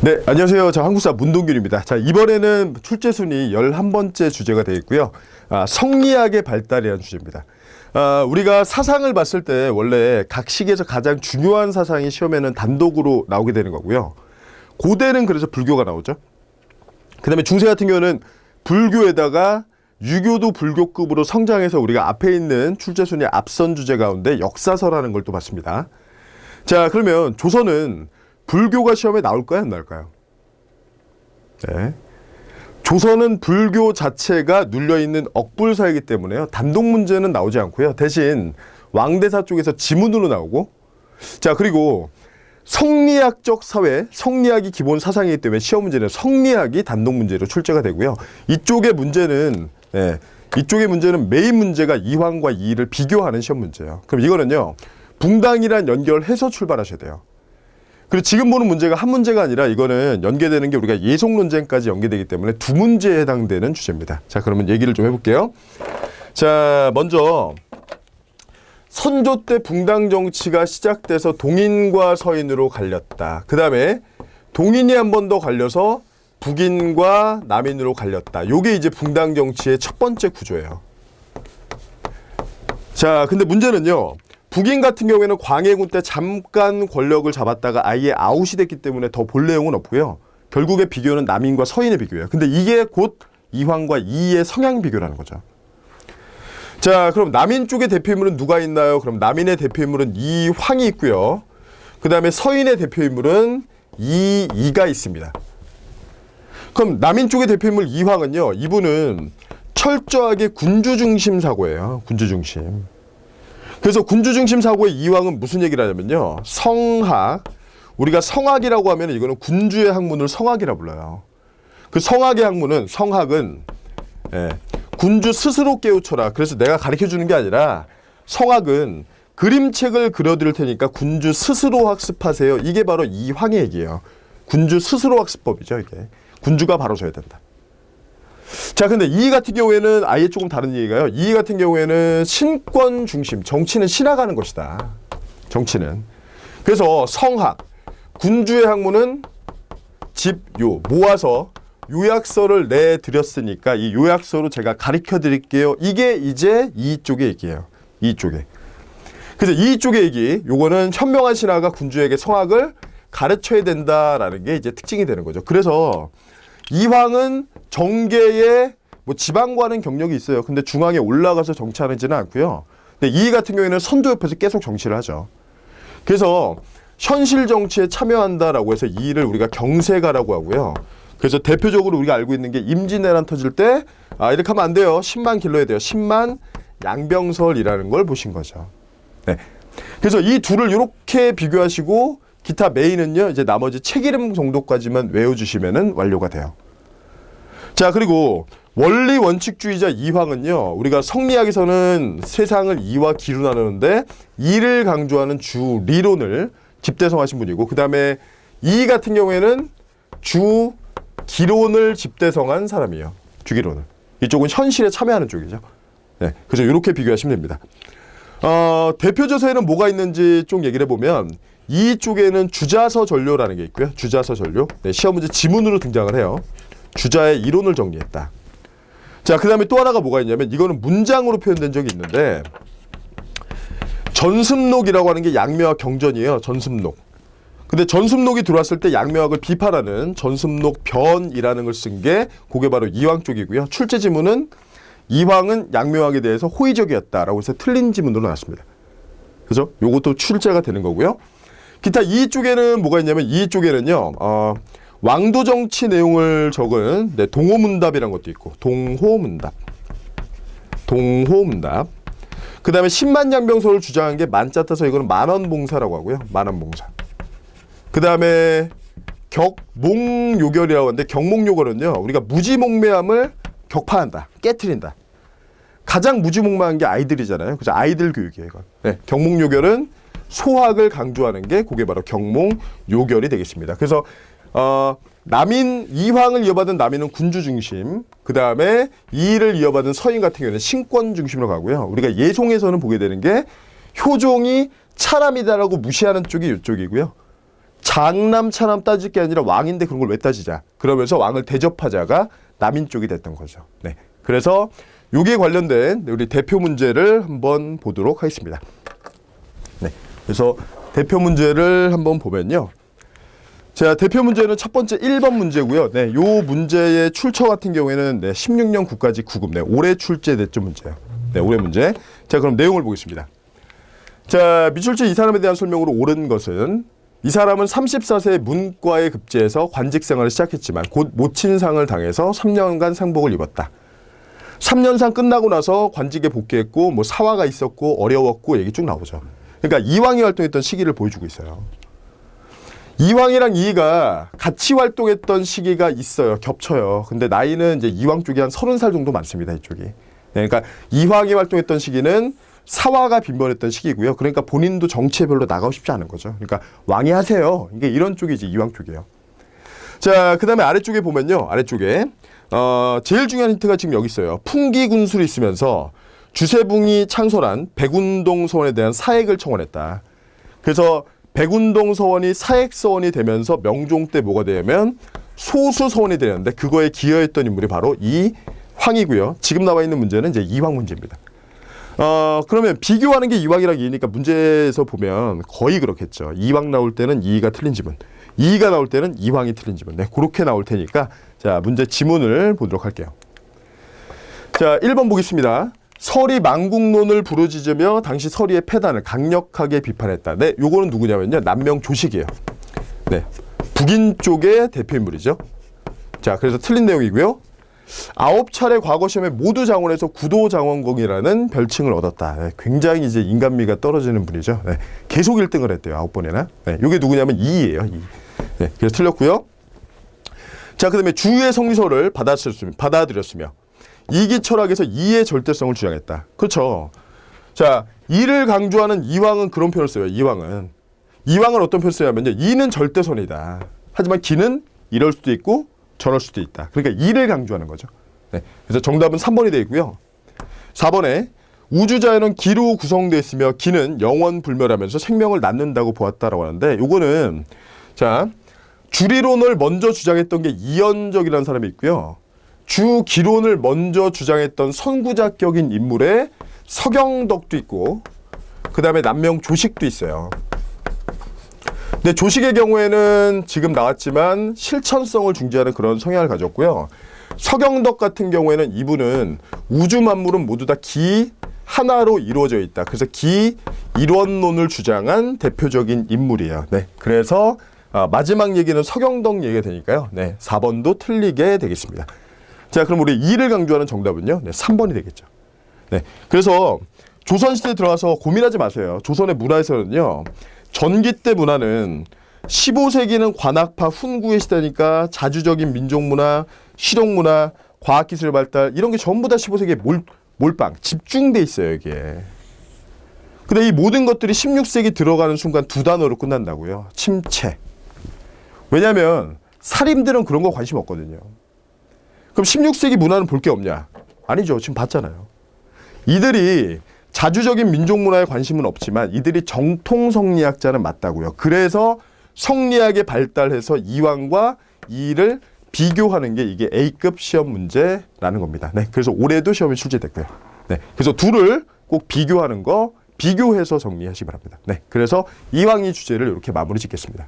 네, 안녕하세요. 저 한국사 문동균입니다. 자, 이번에는 출제순위 11번째 주제가 되어 있고요. 성리학의 발달이라는 주제입니다. 우리가 사상을 봤을 때 원래 각 시기에서 가장 중요한 사상이 시험에는 단독으로 나오게 되는 거고요. 고대는 그래서 불교가 나오죠. 그 다음에 중세 같은 경우는 불교에다가 유교도 불교급으로 성장해서 우리가 앞에 있는 출제순위 앞선 주제 가운데 역사서라는 걸 또 봤습니다. 자, 그러면 조선은 불교가 시험에 나올까요? 안 나올까요? 네. 조선은 불교 자체가 눌려있는 억불사이기 때문에요. 단독 문제는 나오지 않고요. 대신 왕대사 쪽에서 지문으로 나오고, 자, 그리고 성리학적 사회, 성리학이 기본 사상이기 때문에 시험 문제는 성리학이 단독 문제로 출제가 되고요. 이쪽의 문제는 메인 문제가 이황과 이의를 비교하는 시험 문제예요. 그럼 이거는요, 붕당이란 연결해서 출발하셔야 돼요. 그리고 지금 보는 문제가 한 문제가 아니라 이거는 연계되는 게 우리가 예속 논쟁까지 연계되기 때문에 두 문제에 해당되는 주제입니다. 자, 그러면 얘기를 좀 해볼게요. 자, 먼저 선조 때 붕당 정치가 시작돼서 동인과 서인으로 갈렸다. 그 다음에 동인이 한 번 더 갈려서 북인과 남인으로 갈렸다. 요게 이제 붕당 정치의 첫 번째 구조예요. 자, 근데 문제는요. 북인 같은 경우에는 광해군 때 잠깐 권력을 잡았다가 아예 아웃이 됐기 때문에 더 볼 내용은 없고요. 결국의 비교는 남인과 서인의 비교예요. 근데 이게 곧 이황과 이의 성향 비교라는 거죠. 자, 그럼 남인 쪽의 대표인물은 누가 있나요? 그럼 남인의 대표인물은 이황이 있고요. 그 다음에 서인의 대표인물은 이이가 있습니다. 그럼 남인 쪽의 대표인물 이황은요. 이분은 철저하게 군주 중심 사고예요. 군주 중심. 그래서 군주 중심 사고의 이황은 무슨 얘기를 하냐면요. 성학. 우리가 성학이라고 하면 이거는 군주의 학문을 성학이라 불러요. 그 성학의 학문은, 성학은 군주 스스로 깨우쳐라. 그래서 내가 가르쳐 주는 게 아니라 성학은 그림책을 그려드릴 테니까 군주 스스로 학습하세요. 이게 바로 이황의 얘기예요. 군주 스스로 학습법이죠. 이게. 군주가 바로 져야 된다. 자, 근데 이 같은 경우에는 아예 조금 다른 얘기가요. 이 같은 경우에는 신권 중심, 정치는 신학하는 것이다. 정치는. 그래서 성학, 군주의 학문은 집요, 모아서 요약서를 내드렸으니까 이 요약서로 제가 가르쳐 드릴게요. 이게 이제 이쪽의 얘기예요. 이쪽에. 그래서 이쪽의 얘기, 요거는 현명한 신하가 군주에게 성학을 가르쳐야 된다라는 게 이제 특징이 되는 거죠. 그래서 이황은 정계에 뭐 지방과는 경력이 있어요. 근데 중앙에 올라가서 정치하지는 않고요. 근데 이 같은 경우에는 선조 옆에서 계속 정치를 하죠. 그래서 현실 정치에 참여한다라고 해서 이를 우리가 경세가라고 하고요. 그래서 대표적으로 우리가 알고 있는 게 임진왜란 터질 때 이렇게 하면 안 돼요. 10만 길러야 돼요. 10만 양병설이라는 걸 보신 거죠. 네. 그래서 이 둘을 이렇게 비교하시고 기타 메인은요, 이제 나머지 책 이름 정도까지만 외워주시면은 완료가 돼요. 자, 그리고 원리 원칙주의자 이황은요, 우리가 성리학에서는 세상을 이와 기로 나누는데 이를 강조하는 주 리론을 집대성하신 분이고, 그 다음에 이 같은 경우에는 주 기론을 집대성한 사람이에요. 주기론을. 이쪽은 현실에 참여하는 쪽이죠. 네, 그래서 이렇게 비교하시면 됩니다. 대표 저서에는 뭐가 있는지 좀 얘기를 해보면, 이쪽에는 주자서 전료라는 게 있고요. 주자서 전료. 네, 시험 문제 지문으로 등장을 해요. 주자의 이론을 정리했다. 자, 그 다음에 또 하나가 뭐가 있냐면, 이거는 문장으로 표현된 적이 있는데, 전습록이라고 하는 게 양묘학 경전이에요. 전습록. 근데 전습록이 들어왔을 때 양묘학을 비판하는 전습록 변이라는 걸 쓴 게 그게 바로 이황 쪽이고요. 출제 지문은 이황은 양묘학에 대해서 호의적이었다라고 해서 틀린 지문으로 나왔습니다. 그죠? 요것도 출제가 되는 거고요. 기타 이쪽에는 뭐가 있냐면, 이쪽에는요, 왕도 정치 내용을 적은 동호문답이라는 것도 있고, 동호문답. 그 다음에 10만 양병설을 주장한 게 만자 따서 이거는 만원봉사라고 하고요. 만원봉사. 그 다음에 격몽요결이라고 하는데, 격몽요결은요, 우리가 무지몽매함을 격파한다, 깨트린다. 가장 무지몽매한 게 아이들이잖아요. 그래서 아이들 교육이에요, 이건. 네, 격몽요결은 소학을 강조하는 게 그게 바로 격몽요결이 되겠습니다. 그래서 남인, 이황을 이어받은 남인은 군주 중심, 그 다음에 이를 이어받은 서인 같은 경우는 신권 중심으로 가고요. 우리가 예송에서는 보게 되는 게 효종이 차람이다라고 무시하는 쪽이 이쪽이고요. 장남 차남 따질 게 아니라 왕인데 그런 걸 왜 따지자. 그러면서 왕을 대접하자가 남인 쪽이 됐던 거죠. 네. 그래서 여기에 관련된 우리 대표 문제를 한번 보도록 하겠습니다. 네. 그래서 대표 문제를 한번 보면요. 자, 대표 문제는 첫 번째 1번 문제고요. 네, 요 문제의 출처 같은 경우에는 16년 국가직 구급. 올해 출제됐죠, 문제요. 네, 올해 문제. 자, 그럼 내용을 보겠습니다. 자, 미출제 이 사람에 대한 설명으로 옳은 것은 이 사람은 34세에 문과에 급제해서 관직 생활을 시작했지만 곧 모친상을 당해서 3년간 상복을 입었다. 3년상 끝나고 나서 관직에 복귀했고 뭐 사화가 있었고 어려웠고 얘기 쭉 나오죠. 그러니까 이왕이 활동했던 시기를 보여주고 있어요. 이왕이랑 이의가 같이 활동했던 시기가 있어요. 겹쳐요. 근데 나이는 이제 이왕 쪽이 한 30살 정도 많습니다. 이쪽이. 네, 그러니까 이왕이 활동했던 시기는 사화가 빈번했던 시기고요. 그러니까 본인도 정치에 별로 나가고 싶지 않은 거죠. 그러니까 왕이 하세요. 이게 이런 쪽이 이제 이왕 쪽이에요. 자, 그 다음에 아래쪽에 보면요. 아래쪽에 제일 중요한 힌트가 지금 여기 있어요. 풍기군술이 있으면서 주세붕이 창설한 백운동 서원에 대한 사액을 청원했다. 그래서 백운동 서원이 사액 서원이 되면서 명종 때 뭐가 되냐면 소수 서원이 되는데 그거에 기여했던 인물이 바로 이황이고요. 지금 나와 있는 문제는 이제 이황 문제입니다. 그러면 비교하는 게 이황이랑 이니까 문제에서 보면 거의 그렇겠죠. 이황 나올 때는 이의가 틀린 지문, 이의가 나올 때는 이황이 틀린 지문. 네, 그렇게 나올 테니까 자, 문제 지문을 보도록 할게요. 자, 1번 보겠습니다. 설이 망국론을 부르짖으며 당시 설의의 폐단을 강력하게 비판했다. 네, 요거는 누구냐면요. 남명조식이에요. 네, 북인 쪽의 대표 인물이죠. 자, 그래서 틀린 내용이고요. 9차례 과거 시험에 모두 장원에서 구도장원공이라는 별칭을 얻었다. 네, 굉장히 이제 인간미가 떨어지는 분이죠. 네, 계속 1등을 했대요. 9번이나. 네, 요게 누구냐면 이예요. 이. 네, 그래서 틀렸고요. 자, 그 다음에 주의 성리서를 받아들였으며 이기 철학에서 이의 절대성을 주장했다. 그렇죠. 자, 이를 강조하는 이황은 그런 표현을 써요. 이황은 어떤 표현을 쓰냐면요. 이는 절대선이다. 하지만 기는 이럴 수도 있고 저럴 수도 있다. 그러니까 이를 강조하는 거죠. 네. 그래서 정답은 3번이 되어 있고요. 4번에 우주자연은 기로 구성되어 있으며 기는 영원 불멸하면서 생명을 낳는다고 보았다라고 하는데 요거는 자, 주리론을 먼저 주장했던 게 이현적이라는 사람이 있고요. 주기론을 먼저 주장했던 선구자격인 인물의 서경덕도 있고 그 다음에 남명조식도 있어요. 근데 조식의 경우에는 지금 나왔지만 실천성을 중시하는 그런 성향을 가졌고요. 서경덕 같은 경우에는 이분은 우주 만물은 모두 다 기 하나로 이루어져 있다. 그래서 기 일원론을 주장한 대표적인 인물이에요. 네, 그래서 마지막 얘기는 서경덕 얘기가 되니까요. 네, 4번도 틀리게 되겠습니다. 자, 그럼 우리 2를 강조하는 정답은요. 네, 3번이 되겠죠. 네, 그래서 조선시대에 들어가서 고민하지 마세요. 조선의 문화에서는요. 전기 때 문화는 15세기는 관학파 훈구의 시대니까 자주적인 민족문화, 실용문화, 과학기술 발달 이런 게 전부 다 15세기에 몰빵, 집중돼 있어요. 이게. 근데 이 모든 것들이 16세기 들어가는 순간 두 단어로 끝난다고요. 침체. 왜냐하면 사림들은 그런 거 관심 없거든요. 그럼 16세기 문화는 볼 게 없냐? 아니죠. 지금 봤잖아요. 이들이 자주적인 민족문화에 관심은 없지만 이들이 정통성리학자는 맞다고요. 그래서 성리학에 발달해서 이황과 이를 비교하는 게 이게 A급 시험 문제라는 겁니다. 네, 그래서 올해도 시험이 출제됐고요. 네, 그래서 둘을 꼭 비교하는 거 비교해서 정리하시기 바랍니다. 네, 그래서 이황이 주제를 이렇게 마무리 짓겠습니다.